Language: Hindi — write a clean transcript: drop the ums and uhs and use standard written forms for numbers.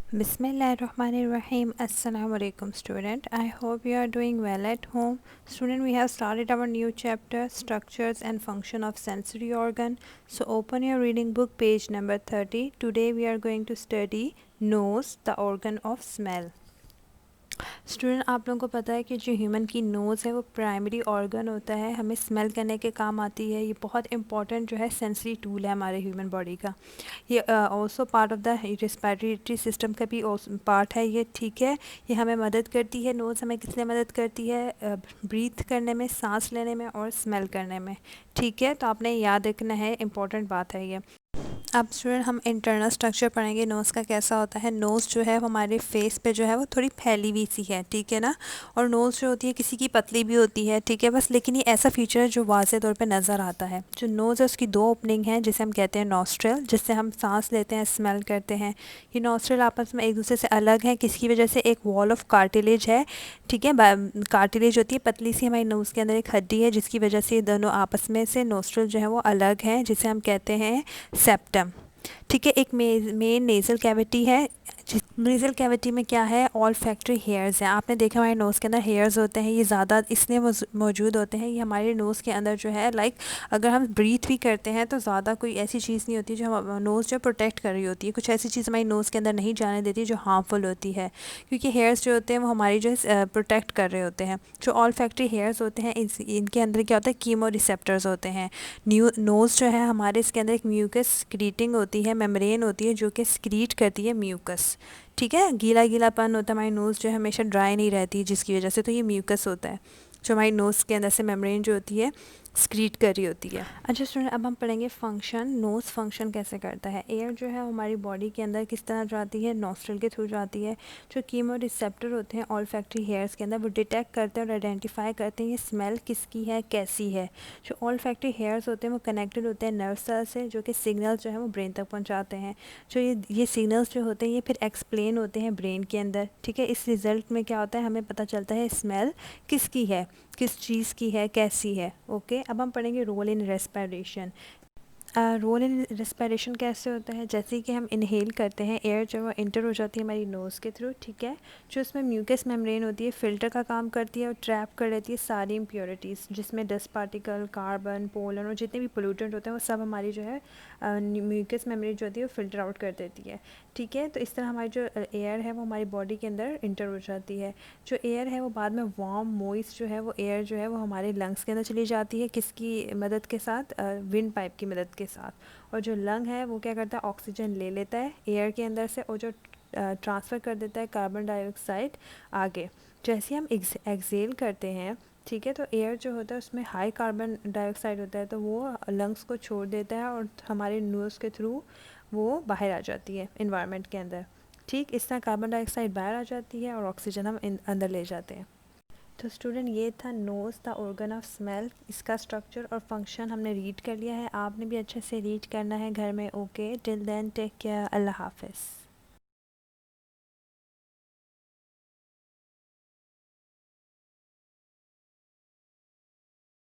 Bismillahirrahmanirrahim. Assalamu alaikum student. I hope you are doing well at home. Student, we have started our new chapter, Structures and Function of Sensory Organ. So open your reading book, page number 30. Today we are going to study nose, the organ of smell. Student, आप लोगों को पता है कि जो ह्यूमन की नोज़ है वो प्राइमरी ऑर्गन होता है, हमें स्मेल करने के काम आती है। ये बहुत इंपॉर्टेंट जो है सेंसरी टूल है हमारे ह्यूमन बॉडी का। ये also part of the respiratory system का भी पार्ट है ये, ठीक है। ये हमें मदद करती है, नोज़ हमें किस लिए मदद करती है? ब्रीथ करने में, सांस लेने में और स्मेल करने में, ठीक है। तो आपने याद रखना है, इंपॉर्टेंट बात है ये। अब स्टूडेंट हम इंटरनल स्ट्रक्चर पढ़ेंगे नोज़ का कैसा होता है। नोज़ जो है हमारे फेस पे जो है वो थोड़ी फैली हुई सी है, ठीक है ना। और नोज़ जो होती है किसी की पतली भी होती है, ठीक है। बस लेकिन ये ऐसा फीचर है जो वाज़े तौर पे नज़र आता है। जो नोज़ है उसकी दो ओपनिंग हैं जिसे हम कहते हैं नॉस्ट्रल, जिससे हम सांस लेते हैं, स्मेल करते हैं। ये नॉस्ट्रल आपस में एक दूसरे से अलग हैं, किसकी वजह से? एक वॉल ऑफ कार्टिलेज है, ठीक है। कार्टिलेज होती है पतली सी हमारी नोज़ के अंदर, एक हड्डी है जिसकी वजह से दोनों आपस में से नॉस्ट्रल जो है वो अलग हैं, जिसे हम कहते हैं सेप्टम, ठीक है। एक मेन नेज़ल कैविटी है, जिस नेज़ल कैविटी में क्या है? ऑल फैक्ट्री हेयर्स हैं। आपने देखा हमारे नोज़ के अंदर हेयर्स होते हैं, ये ज़्यादा इसलिए मौजूद होते हैं। ये हमारे नोज़ के अंदर जो है अगर हम ब्रीथ भी करते हैं तो ज़्यादा कोई ऐसी चीज़ नहीं होती जो हम नोज़ जो प्रोटेक्ट कर रही होती है। कुछ ऐसी चीज़ हमारी नोज़ के अंदर नहीं जाने देती जो हार्मफुल होती है, क्योंकि हेयर्स जो होते हैं वो हमारी जो है प्रोटेक्ट कर रहे होते हैं। जो ऑल फैक्ट्री हेयर्स होते हैं इनके अंदर क्या होता है? कीमो रिसेप्टर्स होते हैं। नोज़ जो है हमारे, इसके अंदर एक म्यूकस स्क्रीटिंग होती है, मेम्ब्रेन होती है जो कि स्क्रीट करती है म्यूकस, ठीक है। गीला गीलापन होता है, हमारी नोज़ जो है हमेशा ड्राई नहीं रहती जिसकी वजह से, तो ये म्यूकस होता है जो हमारी नोज़ के अंदर से मेम्ब्रेन जो होती है स्क्रीट कर रही होती है। अच्छा स्टूडेंट, अब हम पढ़ेंगे फंक्शन, नोज़ फंक्शन कैसे करता है। एयर जो है हमारी बॉडी के अंदर किस तरह जाती है? नॉस्ट्रल के थ्रू जाती है। जो कीमो रिसेप्टर होते हैं ऑल फैक्ट्री हेयर्स के अंदर, वो डिटेक्ट करते हैं और आइडेंटिफाई करते हैं ये स्मेल किसकी है, कैसी है। जो ऑल फैक्ट्री हेयर्स होते हैं वो कनेक्टेड होते हैं नर्व सेल से, जो कि सिग्नल जो है वो ब्रेन तक पहुंचाते हैं। जो ये सिग्नल्स जो होते हैं ये फिर एक्सप्लेन होते हैं ब्रेन के अंदर, ठीक है। इस रिज़ल्ट में क्या होता है? हमें पता चलता है स्मेल किसकी है, किस चीज़ की है, कैसी है। ओके, अब हम पढ़ेंगे role in respiration. Role in respiration कैसे होता है? जैसे कि हम इनहेल करते हैं, एयर जो है इंटर हो जाती है हमारी नोज़ के थ्रू, ठीक है। जो इसमें म्यूकस मेम्ब्रेन होती है फ़िल्टर का काम करती है और ट्रैप कर लेती है सारी इम्प्योरिटीज़, जिसमें डस्ट पार्टिकल, कार्बन, पोलन और जितने भी पोल्यूटेंट होते हैं वो सब हमारी जो है म्यूकस मेम्ब्रेन जो होती है वो फ़िल्टर आउट कर देती है, ठीक है। तो इस तरह हमारी जो एयर है वो हमारी बॉडी के अंदर इंटर हो जाती है। जो एयर है वो बाद में वार्म मॉइस्ट जो है वो एयर जो है वो हमारे लंग्स के अंदर चली जाती है, किसकी मदद के साथ? विंड पाइप की मदद के साथ। और जो लंग है वो क्या करता है? ऑक्सीजन ले लेता है एयर के अंदर से और जो ट्रांसफ़र कर देता है कार्बन डाइऑक्साइड आगे। जैसे हम एक्सेल करते हैं, ठीक है, तो एयर जो होता है उसमें हाई कार्बन डाइऑक्साइड होता है, तो वो लंग्स को छोड़ देता है और हमारे नोज़ के थ्रू वो बाहर आ जाती है इन्वायरमेंट के अंदर, ठीक। इस तरह कार्बन डाइऑक्साइड बाहर आ जाती है और ऑक्सीजन हम अंदर ले जाते हैं। तो स्टूडेंट, ये था nose the organ of smell. इसका स्ट्रक्चर और फंक्शन हमने रीड कर लिया है, आपने भी अच्छे से रीड करना है घर में। Okay, till then take care, अल्लाह हाफिज़।